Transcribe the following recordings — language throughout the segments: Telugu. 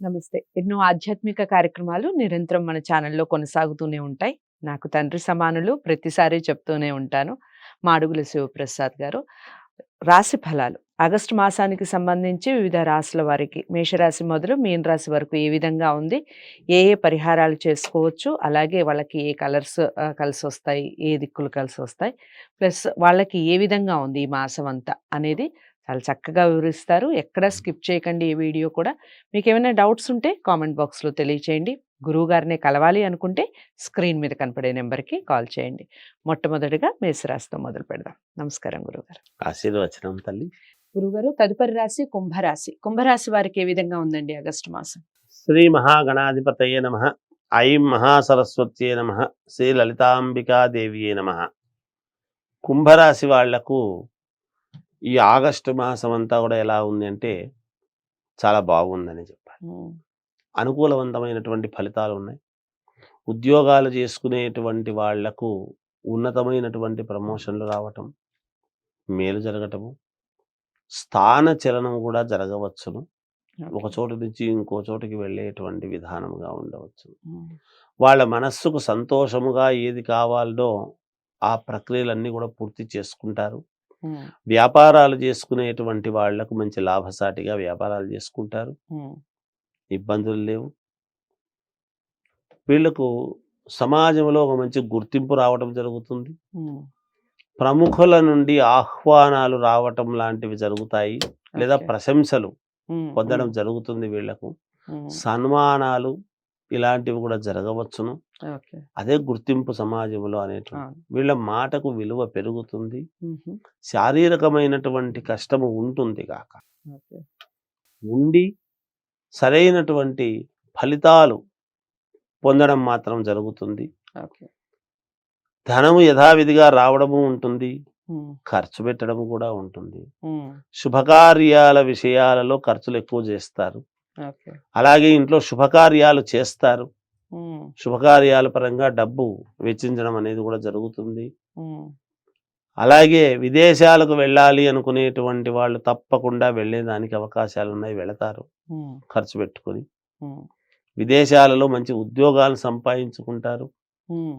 నమస్తే. ఎన్నో ఆధ్యాత్మిక కార్యక్రమాలు నిరంతరం మన ఛానల్‌లో కొనసాగుతూనే ఉంటాయి. నాకు తండ్రి సమానులు ప్రతిసారి చెప్తూనే ఉంటాను. మాడుగుల శివప్రసాద్ గారు. రాశి ఫలాలు ఆగస్టు మాసానికి సంబంధించి వివిధ రాశుల వారికి మేషరాశి మొదలు మీన రాశి వరకు ఏ విధంగా ఉంది? ఏ ఏ పరిహారాలు చేసుకోవచ్చు? అలాగే వాళ్ళకి ఏ కలర్స్ కలిసొస్తాయి? ఏ దిక్కులు కలిసొస్తాయి? ప్లస్ వాళ్ళకి ఏ విధంగా ఉంది ఈ మాసం అంతా అనేది చాలా చక్కగా వివరిస్తారు. ఎక్కడ స్కిప్ చేయకండి ఈ వీడియో కూడా. మీకేమైనా డౌట్స్ ఉంటే కామెంట్ బాక్స్‌లో తెలియచేయండి. గురువుగారినే కలవాలి అనుకుంటే స్క్రీన్ మీద కనపడే నెంబర్‌కి కాల్ చేయండి. మొట్టమొదటిగా మేషరాశితో మొదలు పెడదాం. నమస్కారం గురువుగారు. ఆశీర్వచనం తల్లి. గురువుగారు తదుపరి రాశి కుంభరాశి. కుంభరాశి వారికి ఏ విధంగా ఉందండి ఆగస్టు మాసం? శ్రీ మహాగణాధిపతయే నమః. ఐం మహాసరస్వత్యే నమః. శ్రీ లలితాంబికాదేవియే నమః. కుంభరాశి వాళ్లకు ఈ ఆగస్టు మాసం అంతా కూడా ఎలా ఉంది అంటే చాలా బాగుందని చెప్పాలి. అనుకూలవంతమైనటువంటి ఫలితాలు ఉన్నాయి. ఉద్యోగాలు చేసుకునేటువంటి వాళ్లకు ఉన్నతమైనటువంటి ప్రమోషన్లు రావటం, మేలు జరగటము, స్థాన చలనం కూడా జరగవచ్చును. ఒక చోటు నుంచి ఇంకో చోటుకి వెళ్ళేటువంటి విధానముగా ఉండవచ్చు. వాళ్ళ మనస్సుకు సంతోషముగా ఏది కావాలో ఆ ప్రక్రియలన్నీ కూడా పూర్తి చేసుకుంటారు. వ్యాపారాలు చేసుకునేటువంటి వాళ్లకు మంచి లాభసాటిగా వ్యాపారాలు చేసుకుంటారు. ఇబ్బందులు లేవు. వీళ్లకు సమాజంలో ఒక మంచి గుర్తింపు రావటం జరుగుతుంది. ప్రముఖుల నుండి ఆహ్వానాలు రావటం లాంటివి జరుగుతాయి, లేదా ప్రశంసలు పొందడం జరుగుతుంది. వీళ్లకు సన్మానాలు ఇలాంటివి కూడా జరగవచ్చును. అదే గుర్తింపు సమాజంలో అనేటువంటి. వీళ్ళ మాటకు విలువ పెరుగుతుంది. శారీరకమైనటువంటి కష్టము ఉంటుంది కాక ఉండి సరైనటువంటి ఫలితాలు పొందడం మాత్రం జరుగుతుంది. ధనము యథావిధిగా రావడము ఉంటుంది, ఖర్చు పెట్టడము కూడా ఉంటుంది. శుభకార్యాల విషయాలలో ఖర్చులు ఎక్కువ చేస్తారు. అలాగే ఇంట్లో శుభకార్యాలు చేస్తారు. శుభకార్యాల పరంగా డబ్బు వెచ్చించడం అనేది కూడా జరుగుతుంది. అలాగే విదేశాలకు వెళ్ళాలి అనుకునేటువంటి వాళ్ళు తప్పకుండా వెళ్ళేదానికి అవకాశాలు ఉన్నాయి, వెళతారు ఖర్చు పెట్టుకొని. విదేశాలలో మంచి ఉద్యోగాలు సంపాదించుకుంటారు,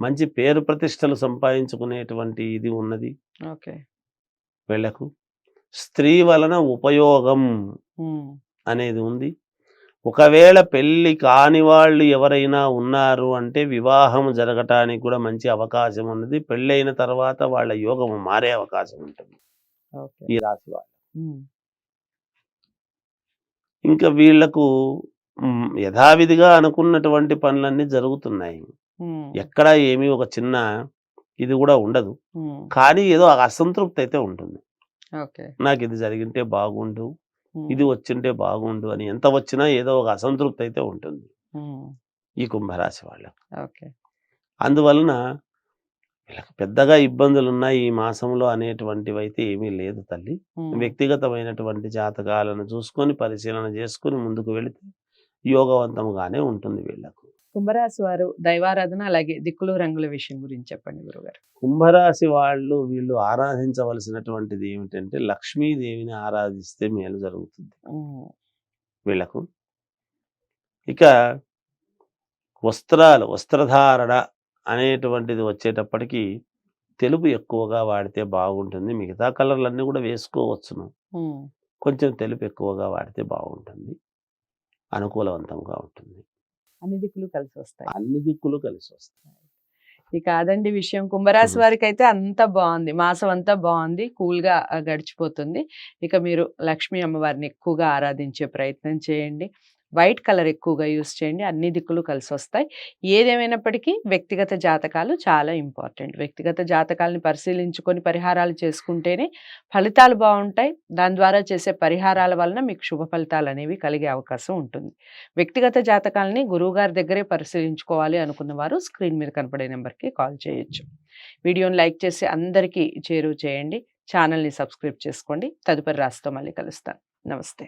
మంచి పేరు ప్రతిష్టలు సంపాదించుకునేటువంటి ఇది ఉన్నది వీళ్లకు. స్త్రీ వలన ఉపయోగం అనేది ఉంది. ఒకవేళ పెళ్లి కాని వాళ్ళు ఎవరైనా ఉన్నారు అంటే వివాహం జరగటానికి కూడా మంచి అవకాశం ఉన్నది. పెళ్ళైన తర్వాత వాళ్ళ యోగం మారే అవకాశం ఉంటుంది ఈ రాశి వాళ్ళు. ఇంకా వీళ్లకు యథావిధిగా అనుకున్నటువంటి పనులన్నీ జరుగుతున్నాయి. ఎక్కడ ఏమీ ఒక చిన్న ఇది కూడా ఉండదు. కానీ ఏదో అసంతృప్తి అయితే ఉంటుంది. నాకు ఇది జరిగింటే బాగుండు, ఇది వచ్చింటే బాగుండు అని. ఎంత వచ్చినా ఏదో ఒక అసంతృప్తి అయితే ఉంటుంది ఈ కుంభరాశి వాళ్ళకు. అందువలన వీళ్ళకి పెద్దగా ఇబ్బందులు ఉన్నాయి ఈ మాసంలో అనేటువంటివి అయితే ఏమీ లేదు తల్లి. వ్యక్తిగతమైనటువంటి జాతకాలను చూసుకొని పరిశీలన చేసుకుని ముందుకు వెళితే యోగవంతముగానే ఉంటుంది వీళ్ళకు. కుంభరాశి వారు దైవారాధన అలాగే దిక్కులు రంగుల విషయం గురించి చెప్పండి గురుగారు. కుంభరాశి వీళ్ళు ఆరాధించవలసినటువంటిది ఏమిటంటే లక్ష్మీదేవిని ఆరాధిస్తే మేలు జరుగుతుంది వీళ్ళకు. ఇక వస్త్రధారణ అనేటువంటిది వచ్చేటప్పటికి తెలుపు ఎక్కువగా వాడితే బాగుంటుంది. మిగతా కలర్లన్నీ కూడా వేసుకోవచ్చును, కొంచెం తెలుపు ఎక్కువగా వాడితే బాగుంటుంది, అనుకూలవంతంగా ఉంటుంది. అన్ని దిక్కులు కలిసి వస్తాయి. అన్ని దిక్కులు కలిసి వస్తాయి. ఇక అదండి విషయం. కుంభరాశి వారికి అయితే అంతా బాగుంది, మాసం అంతా బాగుంది, కూల్ గా గడిచిపోతుంది. ఇక మీరు లక్ష్మీ అమ్మవారిని ఎక్కువగా ఆరాధించే ప్రయత్నం చేయండి. వైట్ కలర్ ఎక్కువగా యూస్ చేయండి. అన్ని దిక్కులు కలిసి వస్తాయి. ఏదేమైనప్పటికీ వ్యక్తిగత జాతకాలు చాలా ఇంపార్టెంట్. వ్యక్తిగత జాతకాలను పరిశీలించుకొని పరిహారాలు చేసుకుంటేనే ఫలితాలు బాగుంటాయి. దాని ద్వారా చేసే పరిహారాల వలన మీకు శుభ ఫలితాలు అనేవి కలిగే అవకాశం ఉంటుంది. వ్యక్తిగత జాతకాలని గురువుగారి దగ్గరే పరిశీలించుకోవాలి అనుకున్న వారు స్క్రీన్ మీద కనపడే నెంబర్కి కాల్ చేయొచ్చు. వీడియోని లైక్ చేసి అందరికీ చేరువ చేయండి. ఛానల్ని సబ్స్క్రైబ్ చేసుకోండి. తదుపరి రాశితో మళ్ళీ కలుస్తాను. నమస్తే.